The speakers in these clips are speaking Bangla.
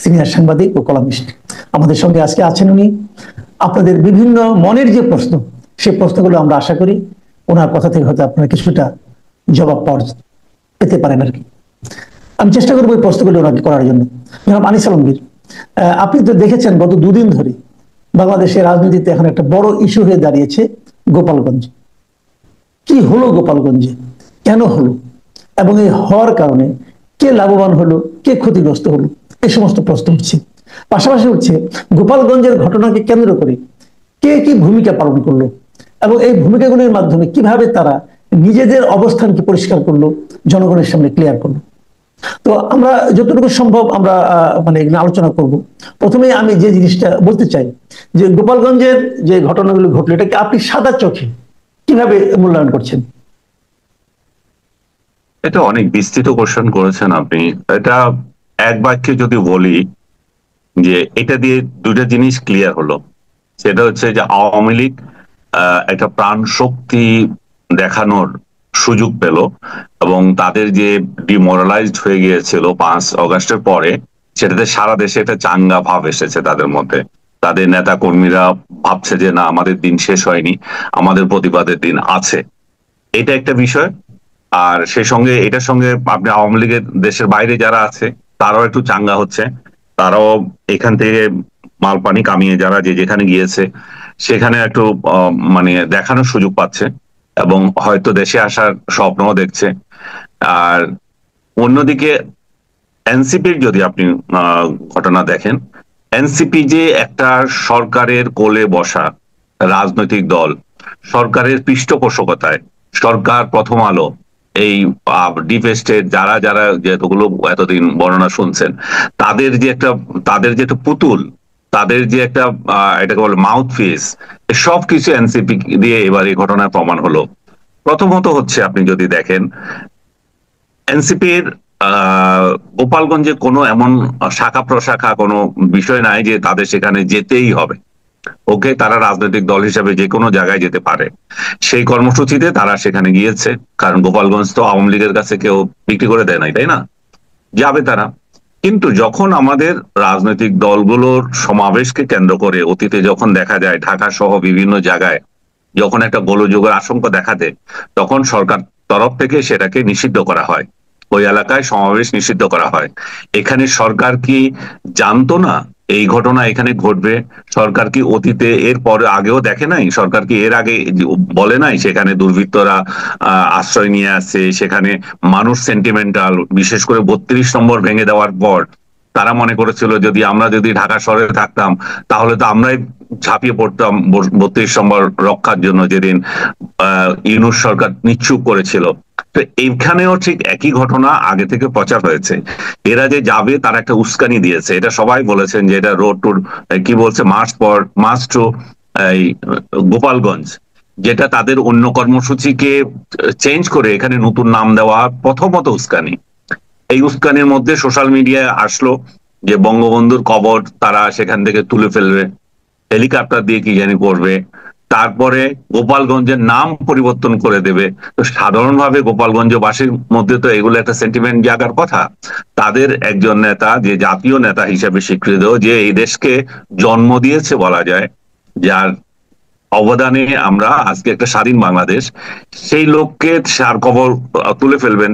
সিনিয়র সাংবাদিক ও কলামিস্ট। আমাদের সঙ্গে আজকে আছেন উনি। আপনাদের বিভিন্ন মনের যে প্রশ্ন, সেই প্রশ্নগুলো আমরা আশা করি ওনার কথা থেকে হয়তো আপনারা কিছুটা জবাব পেতে পারেন আর কি। আমি চেষ্টা করবো এই প্রশ্নগুলো ওনাকে করার জন্য। জনাব আনিস আলমগীর, আপনি তো দেখেছেন গত দুদিন ধরে বাংলাদেশের রাজনীতিতে এখন একটা বড় ইস্যু হয়ে দাঁড়িয়েছে গোপালগঞ্জ। কি হলো গোপালগঞ্জে, কেন হলো, এবং এই হওয়ার কারণে কে লাভবান হলো, কে ক্ষতিগ্রস্ত হলো, এই সমস্ত প্রশ্ন উঠছে। পাশাপাশি উঠছে গোপালগঞ্জের ঘটনাকে কেন্দ্র করে কে কি ভূমিকা পালন করলো এবং এই ভূমিকাগুলির মাধ্যমে কিভাবে তারা নিজেদের অবস্থানকে পরিষ্কার করলো, জনগণের সামনে ক্লিয়ার করলো। তো আমরা যতটুকু সম্ভব আমরা মানে আলোচনা করব। প্রথমে আমি যে জিনিসটা বলতে চাই যে গোপালগঞ্জের যে ঘটনাগুলো ঘটলো, এটাকে আপনি সাদা চোখে কিভাবে মূল্যায়ন করছেন? এটা অনেক বিস্তৃত কোশ্চেন করেছেন আপনি। এটা এক বাক্যে যদি বলি যে এটা দিয়ে দুটা জিনিস ক্লিয়ার হলো। সেটা হচ্ছে যে আওয়ামী লীগ একটা প্রাণ শক্তি দেখানোর সুযোগ পেল এবং তাদের যে ডিমোরালাইজড হয়ে গিয়েছিল 5 অগস্টের পরে, সেটাতে সারা দেশে একটা চাঙ্গা ভাব এসেছে তাদের মধ্যে। তাদের নেতা কর্মীরা ভাবছে যে না, আমাদের দিন শেষ হয়নি, আমাদের প্রতিবাদের দিন আছে। এটা একটা বিষয়। আর সেই সঙ্গে এটার সঙ্গে আপনি আওয়ামী লীগের দেশের বাইরে যারা আছে তারাও একটু চাঙ্গা হচ্ছে। তারাও এখান থেকে মাল পানি কামিয়ে যারা যে যেখানে গিয়েছে সেখানে একটু মানে দেখানোর সুযোগ পাচ্ছে এবং হয়তো দেশে আসার স্বপ্নও দেখছে। আর অন্যদিকে এনসিপির যদি আপনি ঘটনা দেখেন, এনসিপি যে একটা সরকারের কোলে বসা রাজনৈতিক দল, সরকারের পৃষ্ঠপোষকতায়, সরকার, প্রথম আলো, এই ডিপ স্টেট যারা যারা যেগুলো এতদিন বর্ণনা শুনছেন, তাদের যে একটা পুতুল, তাদের যে একটা এটাকে বলে মাউথ পিস, সবকিছু এনসিপি দিয়ে এবার এই ঘটনার প্রমাণ হলো। প্রথমত হচ্ছে আপনি যদি দেখেন এনসিপির গোপালগঞ্জে কোনো এমন শাখা প্রশাখা কোনো বিষয় নাই যে তাদের সেখানে যেতেই হবে। ওকে, তারা রাজনৈতিক দল হিসেবে যে কোনো জায়গায় যেতে পারে। সেই কর্মসূচিতে তারা সেখানে গিয়েছে, কারণ গোপালগঞ্জ তো আওয়ামী লীগের কাছে কেউ বিক্রি করে দেয় নাই, তাই না? যাবে তারা। কিন্তু যখন আমাদের রাজনৈতিক দলগুলোর সমাবেশকে কেন্দ্র করে অতীতে যখন দেখা যায় ঢাকা সহ বিভিন্ন জায়গায় যখন একটা গোলযোগের আশঙ্কা দেখা দেয়, তখন সরকার তরফ থেকে সেটাকে নিষিদ্ধ করা হয়, ওই এলাকায় সমাবেশ নিষিদ্ধ করা হয়। এখানে সরকার কি জানতো না এই ঘটনা এখানে ঘটবে? সরকার কি অতীতে এর পরে আগেও দেখে নাই? সরকার কি এর আগে বলে নাই সেখানে দুর্বৃত্তরা আশ্রয় নিয়ে আসছে, সেখানে মানুষ সেন্টিমেন্টাল, বিশেষ করে 32 নম্বর ভেঙে দেওয়ার পর তারা মনে করেছিল যদি ঢাকা শহরে থাকতাম তাহলে তো আমরাই ঝাঁপিয়ে পড়তাম 32 নম্বর রক্ষার জন্য, যেদিন ইউনূস সরকার নিশ্চুপ করেছিল। তো এইখানেও ঠিক একই ঘটনা আগে থেকে প্রচার হয়েছে। এরা যে যাবে তারা একটা উস্কানি দিয়েছে, এটা সবাই বলেছেন যে এটা রোড টু কি বলছে মার্চ টু এই গোপালগঞ্জ, যেটা তাদের অন্য কর্মসূচিকে চেঞ্জ করে এখানে নতুন নাম দেওয়া প্রথমত উস্কানি। এই উস্কানির মধ্যে সোশ্যাল মিডিয়ায় আসলো যে বঙ্গবন্ধুর কবর তারা সেখান থেকে তুলে ফেলবে, হেলিকপ্টার দিয়ে কি জানি করবে, তারপরে গোপালগঞ্জের নাম পরিবর্তন করে দেবে। তো সাধারণভাবে গোপালগঞ্জবাসীর মধ্যে তো এগুলো একটা সেন্টিমেন্ট জাগার কথা। তাদের একজন নেতা, যে জাতীয় নেতা হিসেবে স্বীকৃত, যে এই দেশকে জন্ম দিয়েছে বলা যায়, যার অবদানে আমরা আজকে একটা স্বাধীন বাংলাদেশ, সেই লোককে সার কবর তুলে ফেলবেন।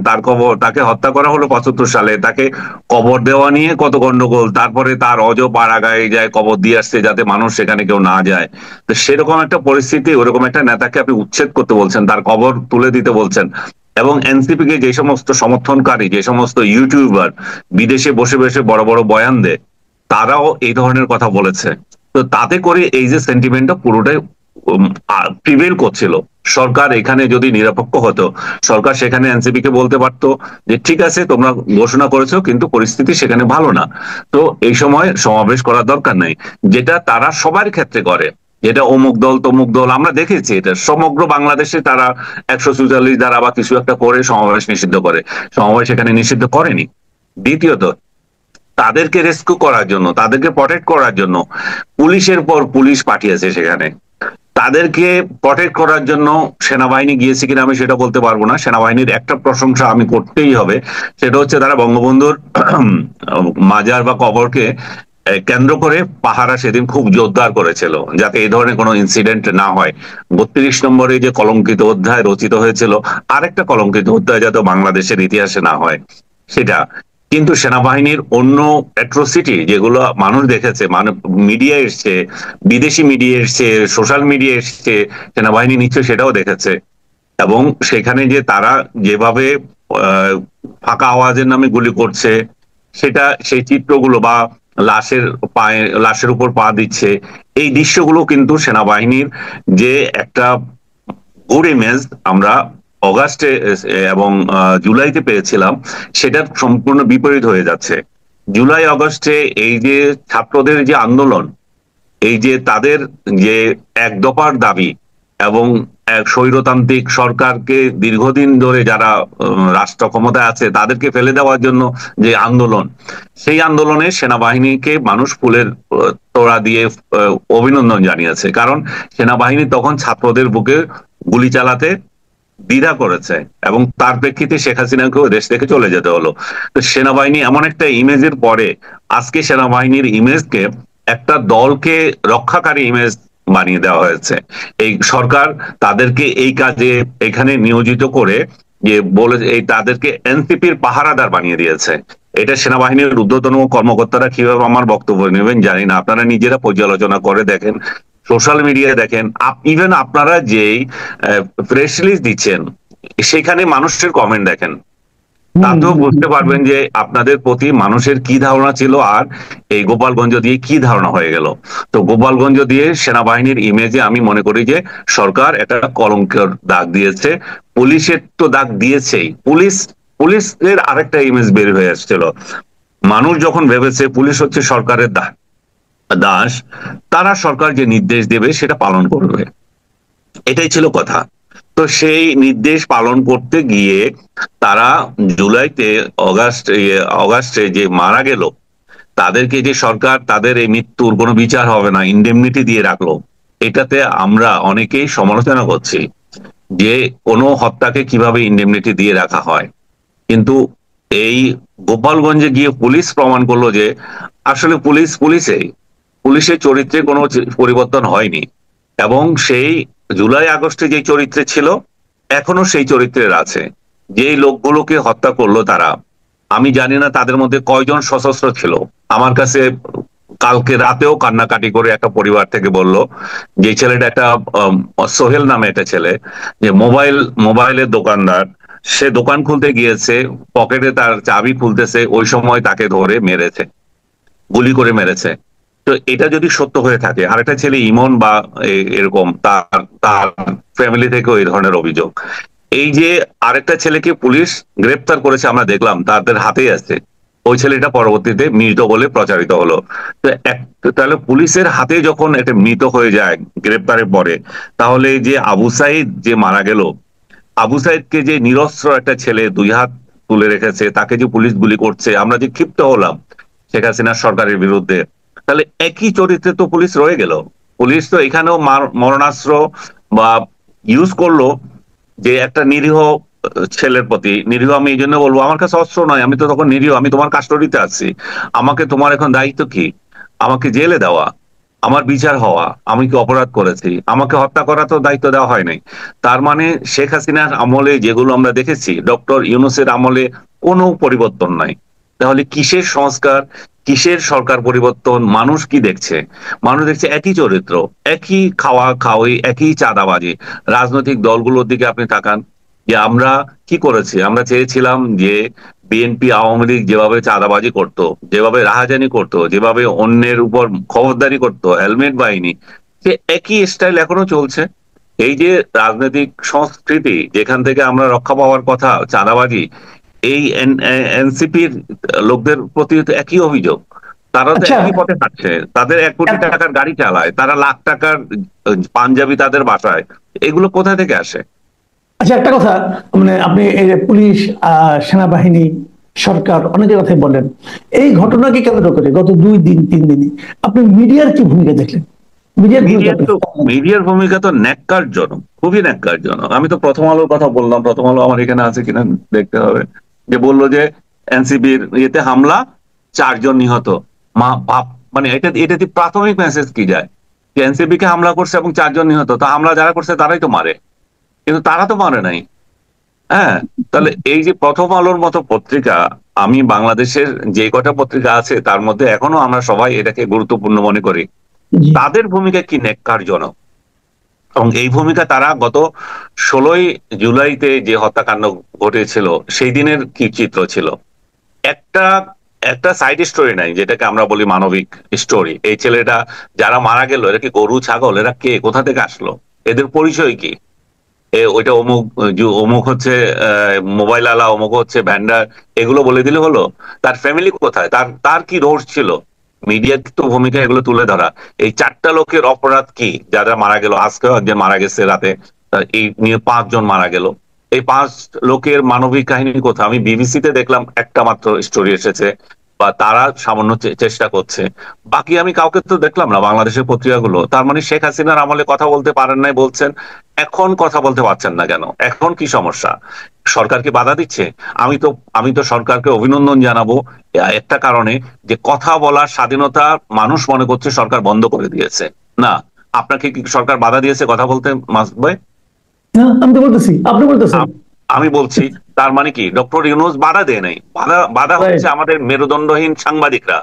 তাকে হত্যা করা হলো 75 সালে, তাকে কবর দেওয়া নিয়ে কত গন্ডগোল, তারপরে তার পাড়াগায় যায় কবর দিয়ে আসছে যাতে মানুষ সেখানে কেউ না যায়। তো সেরকম একটা পরিস্থিতি, ওরকম একটা নেতাকে আপনি উচ্ছেদ করতে বলছেন, তার কবর তুলে দিতে বলছেন। এবং এনসিপি কে যে সমস্ত সমর্থনকারী, যে সমস্ত ইউটিউবার বিদেশে বসে বসে বড় বড় বয়ান দেয়, তারাও এই ধরনের কথা বলেছে। তো তাতে করে এই যে সেন্টিমেন্টটা পুরোটাই প্রিভেল করছিল। সরকার এখানে যদি নিরপেক্ষ হতো, সরকার সেখানে এনসিপি কে বলতে পারতো যে ঠিক আছে তোমরা ঘোষণা করেছো কিন্তু পরিস্থিতি সেখানে ভালো না, তো এই সময় সমাবেশ করার দরকার নেই, যেটা তারা সবার ক্ষেত্রে করে। যেটা অমুক দল তমুক দল আমরা দেখেছি, এটা সমগ্র বাংলাদেশে তারা 144 দ্বারা বা কিছু একটা করে সমাবেশ নিষিদ্ধ করে। সমাবেশ এখানে নিষিদ্ধ করেনি। দ্বিতীয়ত, তাদেরকে রেস্কিউ করার জন্য, তাদেরকে প্রটেক্ট করার জন্য পুলিশের পর পুলিশ পাঠিয়েছে সেখানে। তাদেরকে প্রটেক্ট করার জন্য সেনাবাহিনী গিয়েছে কিনা আমি সেটা বলতে পারবো না। সেনাবাহিনীর একটা প্রশংসা আমি করতেই হবে, সেটা হচ্ছে তারা বঙ্গবন্ধুর মাজার বা কবরকে কেন্দ্র করে পাহারা সেদিন খুব জোরদার করেছিল, যাতে এই ধরনের কোনো ইনসিডেন্ট না হয়। 32 নম্বরে যে কলঙ্কিত অধ্যায় রচিত হয়েছিল, আরেকটা কলঙ্কিত অধ্যায় যাতে বাংলাদেশের ইতিহাসে না হয় সেটা। কিন্তু সেনাবাহিনীর অন্য অ্যাট্রোসিটি যেগুলো মানুষ দেখেছে, মানে মিডিয়া এসছে, বিদেশি মিডিয়া এসছে, সোশ্যাল মিডিয়া এসছে, সেনাবাহিনী নিশ্চয় সেটাও দেখেছে। এবং সেখানে যে তারা যেভাবে ফাঁকা আওয়াজের নামে গুলি করছে, সেটা সেই চিত্রগুলো বা লাশের উপর পা দিচ্ছে, এই দৃশ্যগুলো কিন্তু সেনাবাহিনীর যে একটা গুড ইমেজ আমরা অগাস্টে এবং জুলাইতে পেয়েছিলাম, সেটার সম্পূর্ণ বিপরীত হয়ে যাচ্ছে। জুলাই আগস্টে এই যে ছাত্রদের যে আন্দোলন, এই যে তাদের যে এক দফার দাবি এবং এক স্বৈরতান্ত্রিক সরকারকে দীর্ঘদিন ধরে যারা রাষ্ট্র ক্ষমতায় আছে তাদেরকে ফেলে দেওয়ার জন্য যে আন্দোলন, সেই আন্দোলনে সেনাবাহিনীকে মানুষ ফুলের তোড়া দিয়ে অভিনন্দন জানিয়েছে। কারণ সেনাবাহিনী তখন ছাত্রদের বুকে গুলি চালাতে দ্বিধা করেছে এবং তার প্রেক্ষিতে শেখ হাসিনাকেও দেশ থেকে চলে যেতে হলো। তো সেনাবাহিনী এমন একটা ইমেজের পরে আজকে সেনাবাহিনীর ইমেজকে একটা দলকে রক্ষাকারী ইমেজ বানিয়ে দেওয়া হয়েছে। এই সরকার তাদেরকে এই কাজে এখানে নিয়োজিত করে যে বলে এই তাদেরকে এনসিপির পাহারাদার বানিয়ে দিয়েছে। এটা সেনাবাহিনীর ঊর্ধ্বতন কর্মকর্তারা কিভাবে আমার বক্তব্য নেবেন জানি না, আপনারা নিজেরা পর্যালোচনা করে দেখেন, সোশ্যাল মিডিয়া দেখেন, ইভেন আপনারা যেই প্রেস রিলিজ দিচ্ছেন সেখানে মানুষের কমেন্ট দেখেন, তাতেও বুঝতে পারবেন যে আপনাদের প্রতি মানুষের কি ধারণা ছিল আর এই গোপালগঞ্জ দিয়ে কি ধারণা হয়ে গেল। তো গোপালগঞ্জ দিয়ে সেনাবাহিনীর ইমেজে আমি মনে করি যে সরকার একটা কলঙ্কের দাগ দিয়েছে। পুলিশের তো দাগ দিয়েছেই, পুলিশের আরেকটা ইমেজ বের হয়ে আসছিল। মানুষ যখন ভেবেছে পুলিশ হচ্ছে সরকারের দাস, তারা সরকার যে নির্দেশ দেবে সেটা পালন করবে, এটাই ছিল কথা। তো সেই নির্দেশ পালন করতে গিয়ে তারা জুলাইতে অগাস্টে যে মারা গেল, তাদেরকে যে সরকার তাদের এই মৃত্যুর কোনো বিচার হবে না, ইন্ডেমনিটি দিয়ে রাখলো, এটাতে আমরা অনেকেই সমালোচনা করছি যে কোনো হত্যাকে কিভাবে ইন্ডেমনিটি দিয়ে রাখা হয়। কিন্তু এই গোপালগঞ্জে গিয়ে পুলিশ প্রমাণ করলো যে আসলে পুলিশের চরিত্রে কোনো পরিবর্তন হয়নি এবং সেই জুলাই আগস্টে যে চরিত্রে ছিল এখনো সেই চরিত্রের আছে। যেই লোকগুলোকে হত্যা করলো তারা, আমি জানি না তাদের মধ্যে কয়জন সশস্ত্র ছিল। আমার কাছে কালকে রাতেও কান্নাকাটি করে একটা পরিবার থেকে বলল যে ছেলেটা একটা সোহেল নামে একটা ছেলে, যে মোবাইলের দোকানদার, সে দোকান খুলতে গিয়েছে, পকেটে তার চাবি খুলতেছে, ওই সময় তাকে ধরে মেরেছে, গুলি করে মেরেছে। তো এটা যদি সত্য হয়ে থাকে, আরেকটা ছেলে ইমন বা এরকম তার ফ্যামিলি থেকেও এই ধরনের অভিযোগ। এই যে আরেকটা ছেলেকে পুলিশ গ্রেপ্তার করেছে আমরা দেখলাম, তাদের হাতেই আছে, ওই ছেলেটা পরবর্তীতে মৃত বলে প্রচারিত হলো। তো তাহলে পুলিশের হাতে যখন একটা মৃত হয়ে যায় গ্রেপ্তারের পরে, তাহলে যে আবু সাইদ যে মারা গেল, আবু সাইদকে যে নিরস্ত্র একটা ছেলে 2 হাত তুলে রেখেছে, তাকে যে পুলিশ গুলি করছে, আমরা যে ক্ষিপ্ত হলাম শেখ হাসিনার সরকারের বিরুদ্ধে, তাহলে একই চরিত্রে তো পুলিশ রয়ে গেল। পুলিশ তো এখানেও মরণাস্ত্র বা ইউজ করলো যে একটা নিরীহ ছেলের প্রতি। নিরীহ আমি এই জন্য বলবো, আমার কাছে অস্ত্র নয়, আমি তো তখন নিরীহ, আমি তোমার কাস্টডিতে আছি, আমাকে তোমার এখন দায়িত্ব কি? আমাকে জেলে দেওয়া, আমার বিচার হওয়া, আমি কি অপরাধ করেছি, আমাকে হত্যা করা তো দায়িত্ব দেওয়া হয় নাই। তার মানে শেখ হাসিনার আমলে যেগুলো আমরা দেখেছি, ডক্টর ইউনূসের আমলে কোনো পরিবর্তন নাই। তাহলে কিসের সংস্কার, কিসের সরকার পরিবর্তন? মানুষ কি দেখছে? মানুষ দেখছে একই চরিত্র, একই খাওয়াই, একই চাঁদাবাজি। রাজনৈতিক দলগুলোর দিকে আপনি তাকান, যে আমরা কি করেছি, আমরা চেয়েছিলাম যে বিএনপি আওয়ামী লীগ যেভাবে চাঁদাবাজি করত, যেভাবে রাহাজানি করত, যেভাবে অন্যের উপর খবরদারি করত, হেলমেট বাহিনী, সে একই স্টাইল এখনো চলছে। এই যে রাজনৈতিক সংস্কৃতি যেখান থেকে আমরা রক্ষা পাওয়ার কথা, চাঁদাবাজি, এই এনসিপির লোকদের প্রতি তো একই অভিযোগ। তারা তো একই পথে থাকছে, তাদের 1 কোটি টাকার গাড়ি চালায়, তারা লাখ টাকার পাঞ্জাবি তাদের বাসায়, এগুলো কোথা থেকে আসে? আচ্ছা, একটা কথা, মানে আপনি এই যে পুলিশ, সেনাবাহিনী, সরকার অনেকের কথাই বলেন, এই ঘটনাকে কেন্দ্র করে গত 2 দিন 3 দিনে আপনি মিডিয়ার কি ভূমিকা দেখলেন? মিডিয়ার ভূমিকা মিডিয়ার তো মিডিয়ার ভূমিকা তো ন্যাক্কারজনক, খুবই ন্যাক্কারজনক। আমি তো প্রথম আলোর কথা বললাম, প্রথম আলো আমার এখানে আছে কিনা দেখতে হবে, যে বললো যে এনসিপির ইয়েতে হামলা, 4 জন নিহত। বাপ, মানে এটাতে প্রাথমিক মেসেজ কি যায়? যে এনসিপি কে হামলা করছে এবং 4 জন নিহত, তো হামলা যারা করছে তারাই তো মারে, কিন্তু তারা তো মারে নাই। হ্যাঁ, তাহলে এই যে প্রথম আলোর মতো পত্রিকা, আমি বাংলাদেশের যে কটা পত্রিকা আছে তার মধ্যে এখনো আমরা সবাই এটাকে গুরুত্বপূর্ণ মনে করি, জি তাদের ভূমিকা কি ন্যাক্কারজনক। এবং এই ভূমিকা তারা গত 16ই জুলাইতে যে হত্যাকাণ্ড ঘটেছিল সেই দিনের কি চিত্র ছিল? একটা একটা সাইড স্টোরি নাই, যেটাকে আমরা বলি মানবিক স্টোরি। এই ছেলেটা যারা মারা গেল, এরা কি গরু ছাগল? এরা কে, কোথা থেকে আসলো? এদের পরিচয় কি? ওইটা অমুক, অমুক হচ্ছে মোবাইল আলা, অমুক হচ্ছে ভ্যান্ডার, এগুলো বলে দিলে হলো? তার ফ্যামিলি কোথায়, তার তার কি রোষ ছিল? মিডিয়ার তো ভূমিকা এগুলো তুলে ধরা। এই 4টা লোকের অপরাধ কি, যারা মারা গেল, আজকেও একজন মারা গেছে রাতে, এই নিয়ে 5 জন মারা গেল। এই 5 লোকের মানবিক কাহিনী কোথায়? আমি বিবিসিতে দেখলাম একটা মাত্র স্টোরি এসেছে, বা তারা সামান্য চেষ্টা করছে। বাকি আমি কাউকে তো দেখলাম না বাংলাদেশের পত্রিকাগুলো। তার মানে শেখ হাসিনার আমলে কথা বলতে পারেন নাই বলছেন, এখন কথা বলতে পারছেন না কেন? এখন কি সমস্যা? সরকার কি বাধা দিচ্ছে? আমি তো সরকারকে অভিনন্দন জানাবো একটা কারণে, যে কথা বলার স্বাধীনতা মানুষ মনে করছে সরকার বন্ধ করে দিয়েছে। না, আপনাকে কি সরকার বাধা দিয়েছে কথা বলতে, মাসুদ ভাই? না, আমি তো বলতেছি, আপনি বলতেছেন। আমি বলছি, তার মানে কি ডক্টর ইউনূস বাধা দেয় নাই? বাধা বাধা হচ্ছে আমাদের মেরুদণ্ডহীন সাংবাদিকরা,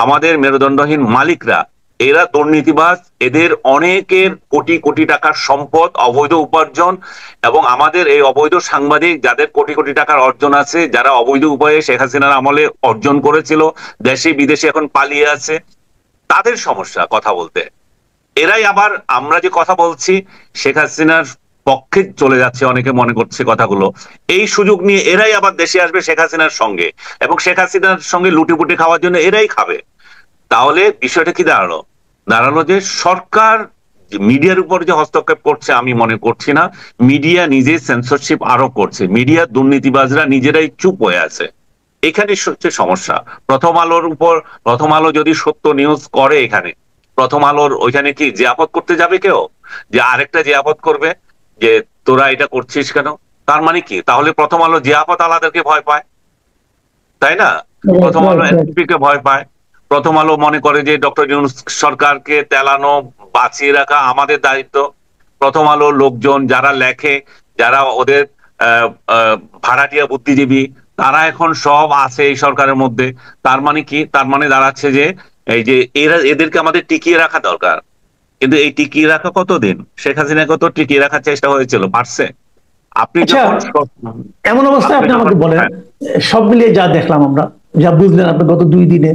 আমাদের মেরুদণ্ডহীন মালিকরা। এরা দুর্নীতিবাজ, এদের অনেকের কোটি কোটি টাকার সম্পদ, অবৈধ উপার্জন, এবং আমাদের এই অবৈধ সাংবাদিক যাদের কোটি কোটি টাকার অর্জন আছে, যারা অবৈধ উপায়ে শেখ হাসিনার আমলে অর্জন করেছিল, দেশে বিদেশে এখন পালিয়ে আছে, তাদের সমস্যা কথা বলতে। এরাই আবার আমরা যে কথা বলছি শেখ হাসিনার পক্ষে চলে যাচ্ছে, অনেকে মনে করছে কথাগুলো, এই সুযোগ নিয়ে এরাই আবার দেশে আসবে শেখ হাসিনার সঙ্গে, এবং শেখ হাসিনার সঙ্গে লুটিপুটি খাওয়ার জন্য এরাই খাবে। তাহলে বিষয়টা কি দাঁড়ালো? দাঁড়ালো যে সরকার মিডিয়ার উপর যে হস্তক্ষেপ করছে, আমি মনে করছি না। মিডিয়া নিজে সেন্সরশিপ আরোপ করছে, মিডিয়া দুর্নীতিবাজরা নিজেরাই চুপ হয়ে আছে। এখানে হচ্ছে সমস্যা। প্রথম আলোর উপর, প্রথম আলো যদি সত্য নিউজ করে, এখানে প্রথম আলোর ওইখানে কি জিয়াফত করতে যাবে কেউ? যে আরেকটা জিয়াফত করবে যে তোরা এটা করছিস কেন? তার মানে কি তাহলে প্রথম আলো জিয়াফত আলাদাকে ভয় পায়, তাই না? প্রথম আলো এনসিপি কে ভয় পায়। প্রথম আলো মনে করে যে ডক্টর ইউনূস সরকারকে তেলানো, বাঁচিয়ে রাখা আমাদের দায়িত্ব। প্রথম আলো লোকজন যারা লেখে, যারা ওদের ভাড়াটিয়া বুদ্ধিজীবী, তারা এখন সব আছে এই সরকারের মধ্যে। তার মানে কি? তার মানে দাঁড়াচ্ছে যে এই যে এদেরকে আমাদের টিকিয়ে রাখা দরকার। কিন্তু এই টিকিয়ে রাখা কতদিন? শেখ হাসিনাকে তো টিকিয়ে রাখার চেষ্টা হয়েছিল, পারছে? আপনি আচ্ছা, যখন এমন অবস্থায় আপনি আপনি যখন আমাকে বলেন, হ্যাঁ, সব মিলিয়ে যা দেখলাম আমরা, যা বুঝলেন আপনি গত 2 দিনে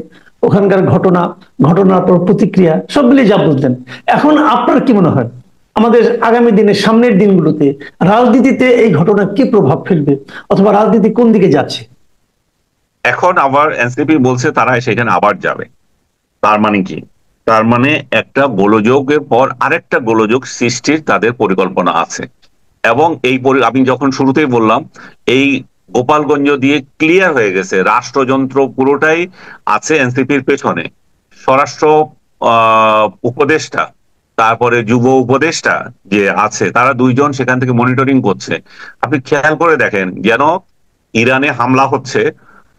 ওখানকার ঘটনা, ঘটনার পর প্রতিক্রিয়া, সব মিলিয়ে যা বুঝলেন, এখন আপনার কি মনে হয় আমাদের আগামী দিনে, সামনের দিনগুলোতে রাজনীতিতে এই ঘটনা কি প্রভাব ফেলবে, অথবা রাজনীতি কোন দিকে যাচ্ছে? এখন আবার এনসিপি বলছে তারা সেখানে আবার যাবে। তার মানে কি? তার মানে একটা গোলযোগের পর আরেকটা গোলযোগ সৃষ্টির তাদের পরিকল্পনা আছে। এবং আমি যখন শুরুতেই বললাম, এই গোপালগঞ্জ দিয়ে ক্লিয়ার হয়ে গেছে রাষ্ট্রযন্ত্র পুরোটাই আছে এনসিপির পেছনে। স্বরাষ্ট্র উপদেষ্টা, তারপরে যুব উপদেষ্টা যে আছে, তারা 2 জন সেখান থেকে মনিটরিং করছে। আপনি খেয়াল করে দেখেন, যেন ইরানে হামলা হচ্ছে,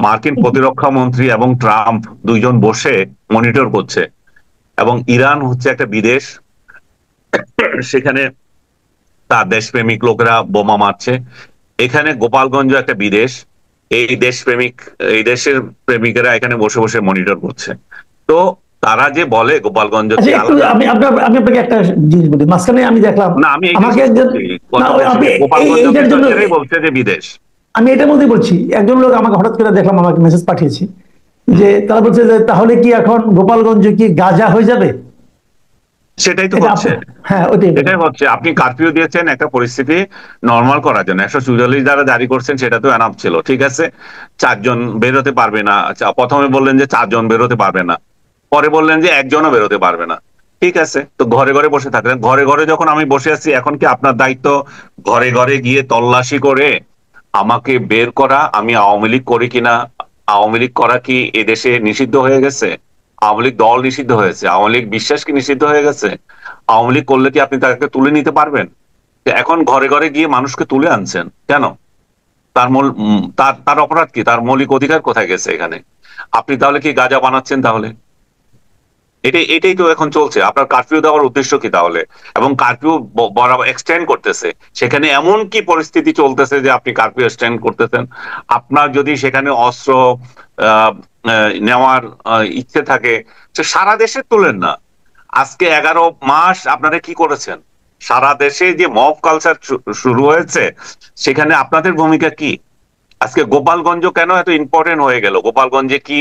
মার্কিন প্রতিরক্ষা মন্ত্রী এবং ট্রাম্প 2 জন বসে মনিটর করছে। এবং ইরান হচ্ছে একটা বিদেশ, সেখানে তার দেশপ্রেমিক লোকেরা বোমা মারছে। এখানে গোপালগঞ্জ একটা বিদেশ, এই দেশপ্রেমিক, এই দেশের প্রেমিকেরা এখানে বসে বসে মনিটর করছে। তো তারা যে বলে গোপালগঞ্জ আচ্ছা, কি একটু আলাদা। আমি আপনাকে একটা জিনিস বলি, মাঝখানে আমি দেখলাম, না, আমি এইটাই আমাকে একজন, বলছি, না কথা বলছি আপনি যে গোপালগঞ্জ এইটার জন্য, বিদেশেরই বলছে যে বিদেশ। আমি এটার মধ্যে বলছি, একজন লোক আমাকে হঠাৎ করে দেখলাম, আমাকে মেসেজ পাঠিয়েছে, যে তারা বলছে যে তাহলে কি এখন গোপালগঞ্জ কি গাজা হয়ে যাবে? সেটাই তো এটা হচ্ছে, হ্যাঁ, ওইটাই বলুন। এটাই হচ্ছে। আপনি কারফিউ দিয়েছেন একটা পরিস্থিতি নর্মাল করার জন্য, 144 দ্বারা জারি করছেন, সেটা তো এনাফ ছিল, ঠিক আছে। 4 জন বেরোতে পারবে না। আচ্ছা, প্রথমে বললেন যে 4 জন বেরোতে পারবে না, পরে বললেন যে একজনও বেরোতে পারবে না। ঠিক আছে, তো ঘরে ঘরে বসে থাকলেন। ঘরে ঘরে যখন আমি বসে আছি, এখন কি আপনার দায়িত্ব ঘরে ঘরে গিয়ে তল্লাশি করে আমাকে বের করা? আমি আওয়ামী লীগ করি কিনা? আওয়ামী লীগ করা কি এদেশে নিষিদ্ধ হয়ে গেছে? আওয়ামী লীগ দল নিষিদ্ধ হয়েছে, আওয়ামী লীগ বিশ্বাস কি নিষিদ্ধ হয়ে গেছে? আওয়ামী লীগ করলে কি আপনি তাকে তুলে নিতে পারবেন? এখন ঘরে ঘরে গিয়ে মানুষকে তুলে আনছেন কেন? তার মূল তার তার অপরাধ কি? তার মৌলিক অধিকার কোথায় গেছে এখানে? আপনি তাহলে কি গাঁজা বানাচ্ছেন তাহলে? এটাই তো এখন চলছে। আপনার কারফিউ দেওয়ার উদ্দেশ্য কি তাহলে? এবং কারফিউ বরাবর এক্সটেন্ড করতেছে, সেখানে এমন কি পরিস্থিতি চলতেছে যে আপনি কারফিউ এক্সটেন্ড করতেছেন? আপনার যদি সেখানে অস্ত্র আহ, নেওয়ার ইচ্ছে থাকে, সে সারা দেশে তোলেন না। আজকে 11 মাস আপনারা কি করেছেন? সারা দেশে যে মব কালচার শুরু হয়েছে, সেখানে আপনাদের ভূমিকা কি? আজকে গোপালগঞ্জ কেন এত ইম্পর্টেন্ট হয়ে গেল? গোপালগঞ্জে কি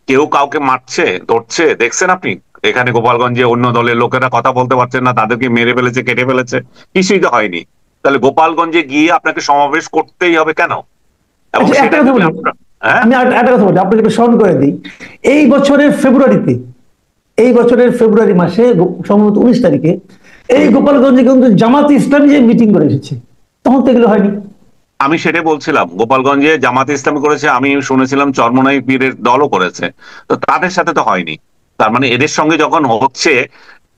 কেউ কাউকে মারছে, ধরছে দেখছেন আপনি? এখানে গোপালগঞ্জে অন্য দলের লোকেরা কথা বলতে পারছেন না, তাদেরকে মেরে ফেলেছে, কেটে ফেলেছে, কিছুই তো হয়নি। তাহলে গোপালগঞ্জে গিয়ে আপনাকে সমাবেশ করতেই হবে কেন? এবং আচ্ছা, একটা সেটা কথা যদি বলি, আপনারা, হ্যাঁ, আমি একটা কথা বলি, আপনাকে একটু স্মরণ করে দিই। এই বছরের ফেব্রুয়ারিতে, এই বছরের ফেব্রুয়ারি মাসে সম্ভবত 19 তারিখে এই গোপালগঞ্জে কিন্তু জামাতে ইসলামী যে মিটিং করে এসেছে, তখন তো এগুলো হয়নি। আমি সেটাই বলছিলাম, গোপালগঞ্জে জামাতে ইসলামী করেছে, আমি শুনেছিলাম চরমোনাই পীরের দলও করেছে। তো তাদের সাথে তো হয়নি। তার মানে এদের সঙ্গে যখন হচ্ছে,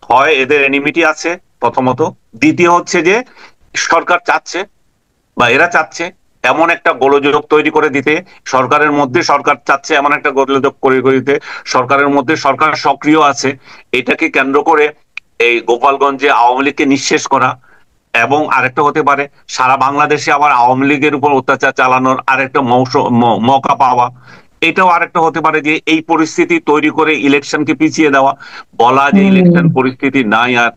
হয় এদের এনিমিটি আছে প্রথমত, দ্বিতীয় হচ্ছে যে সরকার চাচ্ছে বা এরা চাচ্ছে এমন একটা গোলযোগ তৈরি করে দিতে, সরকারের মধ্যে সরকার চাচ্ছে এমন একটা গোলযোগ করে দিতে, সরকারের মধ্যে সরকার সক্রিয় আছে, এটাকে কেন্দ্র করে এই গোপালগঞ্জে আওয়ামী লীগকে নিঃশেষ করা। এবং আরেকটা হতে পারে সারা বাংলাদেশে আবার আওয়ামী লীগের উপর অত্যাচার চালানোর আরেকটা মৌকা পাওয়া। এটাও আরেকটা হতে পারে যে এই পরিস্থিতি তৈরি করে ইলেকশনকে পিছিয়ে দেওয়া, বলা যে ইলেকশন পরিস্থিতি নাই আর।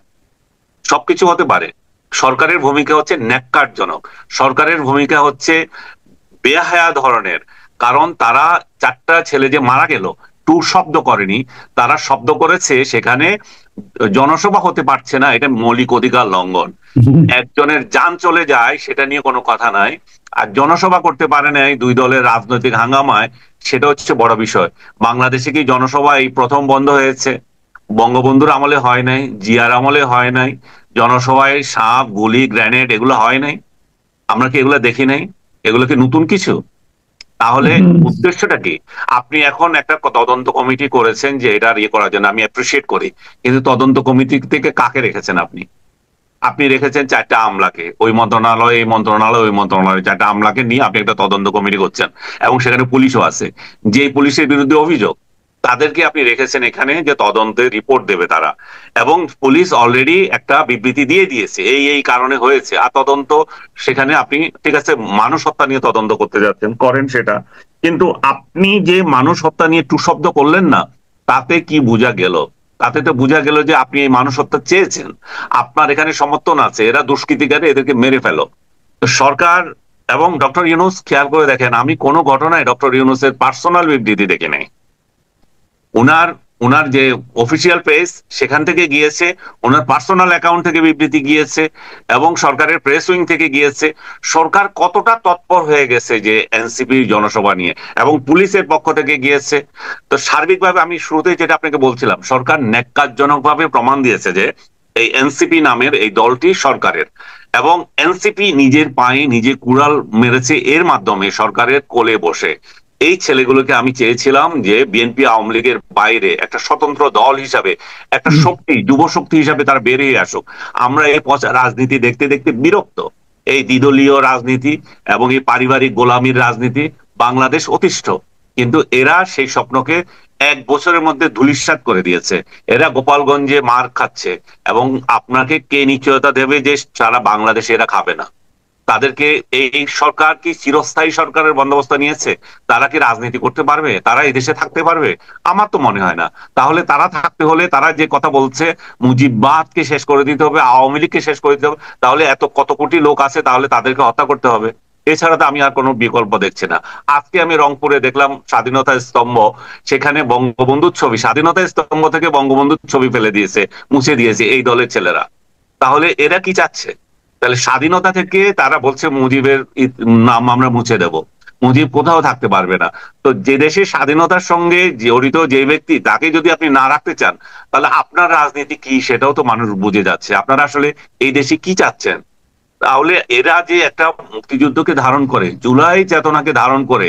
সবকিছু হতে পারে। সরকারের ভূমিকা হচ্ছে ন্যাক্কারজনক, সরকারের ভূমিকা হচ্ছে বেহায়া ধরনের। কারণ তারা 4টা ছেলে যে মারা গেল, টু শব্দ করেনি, তারা শব্দ করেছে সেখানে জনসভা হতে পারছে না, এটা মৌলিক অধিকার লঙ্ঘন। একজনের যান চলে যায় সেটা নিয়ে কোনো কথা নাই, আর জনসভা করতে পারে নাই 2 দলের রাজনৈতিক হাঙ্গামায়, সেটা হচ্ছে বড় বিষয়। বাংলাদেশে কি জনসভা এই প্রথম বন্ধ হয়েছে? বঙ্গবন্ধুর আমলে হয় নাই, জিয়ার আমলে হয় নাই, জনসভায় সাপ গুলি গ্রেনেড এগুলো হয় নাই? আমরা কি এগুলো দেখি নাই? এগুলো কি নতুন কিছু? তাহলে উদ্দেশ্যটা কি? আপনি এখন একটা তদন্ত কমিটি করেছেন যে এটা ইয়ে করার জন্য, আমি অ্যাপ্রিসিয়েট করি, কিন্তু তদন্ত কমিটি থেকে কাকে রেখেছেন আপনি? আপনি রেখেছেন 4টা আমলাকে, ওই মন্ত্রণালয় এই মন্ত্রণালয় ওই মন্ত্রণালয়, 4টা আমলাকে নিয়ে আপনি একটা তদন্ত কমিটি করছেন। এবং সেখানে পুলিশও আছে, যে পুলিশের বিরুদ্ধে অভিযোগ, তাদেরকে আপনি রেখেছেন এখানে যে তদন্তের রিপোর্ট দেবে তারা। এবং পুলিশ অলরেডি একটা বিবৃতি দিয়ে দিয়েছে এই এই কারণে হয়েছে, আর তদন্ত সেখানে আপনি ঠিক আছে মানুষ হত্যা নিয়ে তদন্ত করতে যাচ্ছেন, করেন সেটা। কিন্তু আপনি যে মানুষ হত্যা নিয়ে টু শব্দ করলেন না, তাতে কি বোঝা গেল? তাতে তো বোঝা গেল যে আপনি এই মানুষ হত্যা চেয়েছেন, আপনার এখানে সমর্থন আছে, এরা দুষ্কৃতিকারী, এদেরকে মেরে ফেলো। তো সরকার এবং ডক্টর ইউনূস, খেয়াল করে দেখেন, আমি কোনো ঘটনায় ডক্টর ইউনূসের পার্সোনাল বিবৃতি দেখি নাই। উনার উনার যে অফিসিয়াল পেজ সেখান থেকে গিয়েছে, ওনার পার্সোনাল অ্যাকাউন্ট থেকে বিবৃতি গিয়েছে, এবং সরকারের প্রেস উইং থেকে গিয়েছে। সরকার কতটা তৎপর হয়ে গেছে যে এনসিপি জনসভা নিয়ে, এবং পুলিশের পক্ষ থেকে গিয়েছে। তো সার্বিকভাবে আমি শুরুতেই যেটা আপনাকে বলছিলাম, সরকার ন্যাক্কারজনকভাবে প্রমাণ দিয়েছে যে এই এনসিপি নামের এই দলটি সরকারের, এবং এনসিপি নিজের পায়ে নিজে কুড়াল মেরেছে এর মাধ্যমে সরকারের কোলে বসে। এই ছেলেগুলোকে আমি চেয়েছিলাম যে বিএনপি আওয়ামী লীগের বাইরে একটা স্বতন্ত্র দল হিসাবে, একটা শক্তি, যুব শক্তি হিসাবে তারা বেরিয়ে আসুক। আমরা এই পচা রাজনীতি দেখতে দেখতে বিরক্ত। এই দ্বিদলীয় রাজনীতি এবং এই পারিবারিক গোলামির রাজনীতি বাংলাদেশ অতিষ্ঠ। কিন্তু এরা সেই স্বপ্নকে 1 বছরের মধ্যে ধূলিসাৎ করে দিয়েছে। এরা গোপালগঞ্জে মার খাচ্ছে, এবং আপনাকে কে নিশ্চয়তা দেবে যে সারা বাংলাদেশে এরা খাবে না? তাদেরকে এই সরকার কি চিরস্থায়ী সরকারের বন্দোবস্ত নিয়েছে? তারা কি রাজনীতি করতে পারবে? তারা এই দেশে থাকতে পারবে? আমার তো মনে হয় না। তাহলে তারা থাকতে হলে তারা যে কথা বলছে মুজিববাদকে শেষ করে দিতে হবে, আওয়ামী লীগকে শেষ করে দিতে হবে, তাহলে এত কত কোটি লোক আছে, তাহলে তাদেরকে হত্যা করতে হবে। এছাড়া তো আমি আর কোনো বিকল্প দেখছি না। আজকে আমি রংপুরে দেখলাম স্বাধীনতা স্তম্ভ, সেখানে বঙ্গবন্ধুর ছবি, স্বাধীনতা স্তম্ভ থেকে বঙ্গবন্ধুর ছবি ফেলে দিয়েছে, মুছে দিয়েছে এই দলের ছেলেরা। তাহলে এরা কি চাচ্ছে? তাহলে স্বাধীনতা থেকে তারা বলছে মুজিবের নাম আমরা মুছে দেব। মুজিব কোথাও থাকতে পারবে না। তো যে দেশের স্বাধীনতার সঙ্গে জড়িত যে ব্যক্তি, তাকে যদি আপনি না রাখতে চান, তাহলে আপনার রাজনীতি কি সেটাও তো মানুষ বুঝে যাচ্ছে। আপনারা আসলে এই দেশে কি চাচ্ছেন? তাহলে এরা যে একটা মুক্তিযুদ্ধকে ধারণ করে, জুলাই চেতনাকে ধারণ করে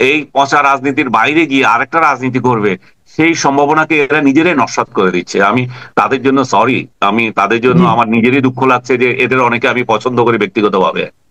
এই পচা রাজনীতির বাইরে গিয়ে আরেকটা রাজনীতি করবে, সেই সম্ভাবনাকে এরা নিজেরাই নস্যাৎ করে দিচ্ছে। আমি তাদের জন্য সরি, আমি তাদের জন্য জি আমার নিজেরই দুঃখ লাগছে যে এদের অনেকে আমি পছন্দ করি ব্যক্তিগতভাবে।